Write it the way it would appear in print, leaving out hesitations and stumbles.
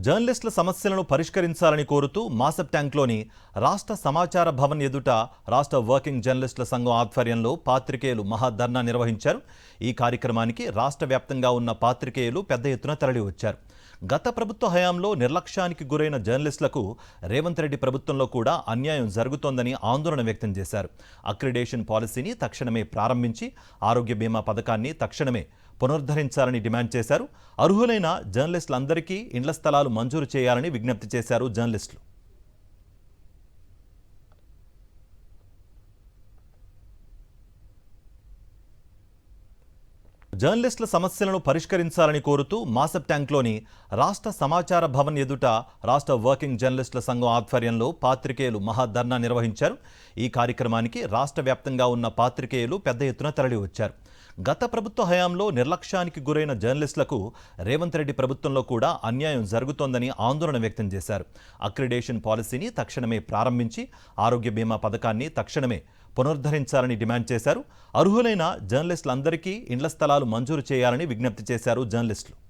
జర్నలిస్టుల సమస్యలను పరిష్కరించాలని కోరుతూ మాసబ్ ట్యాంక్లోని రాష్ట్ర సమాచార భవన్ ఎదుట రాష్ట్ర వర్కింగ్ జర్నలిస్టుల సంఘం ఆధ్వర్యంలో పాత్రికేయులు మహాధర్నా నిర్వహించారు. ఈ కార్యక్రమానికి రాష్ట్ర వ్యాప్తంగా ఉన్న పాత్రికేయులు పెద్ద ఎత్తున తరలివచ్చారు. గత ప్రభుత్వ హయాంలో నిర్లక్ష్యానికి గురైన జర్నలిస్టులకు రేవంత్ రెడ్డి ప్రభుత్వంలో కూడా అన్యాయం జరుగుతోందని ఆందోళన వ్యక్తం చేశారు. అక్రిడేషన్ పాలసీని తక్షణమే ప్రారంభించి ఆరోగ్య బీమా పథకాన్ని తక్షణమే పునరుద్ధరించాలని డిమాండ్ చేశారు. అర్హులైన జర్నలిస్టులందరికీ ఇండ్ల స్థలాలు మంజూరు చేయాలని విజ్ఞప్తి చేశారు జర్నలిస్టులు. జర్నలిస్టుల సమస్యలను పరిష్కరించాలని కోరుతూ మాసబ్ ట్యాంక్లోని రాష్ట్ర సమాచార భవన్ ఎదుట రాష్ట్ర వర్కింగ్ జర్నలిస్టుల సంఘం ఆధ్వర్యంలో పాత్రికేయులు మహాధర్నా నిర్వహించారు. ఈ కార్యక్రమానికి రాష్ట్ర వ్యాప్తంగా ఉన్న పాత్రికేయులు పెద్ద ఎత్తున తరలివచ్చారు. గత ప్రభుత్వ హయాంలో నిర్లక్ష్యానికి గురైన జర్నలిస్టులకు రేవంత్ రెడ్డి ప్రభుత్వంలో కూడా అన్యాయం జరుగుతోందని ఆందోళన వ్యక్తం చేశారు. అక్రిడేషన్ పాలసీని తక్షణమే ప్రారంభించి ఆరోగ్య బీమా పథకాన్ని తక్షణమే పునరుద్ధరించాలని డిమాండ్ చేశారు. అర్హులైన జర్నలిస్టులందరికీ ఇండ్ల స్థలాలు మంజూరు చేయాలని విజ్ఞప్తి చేశారు జర్నలిస్టులు.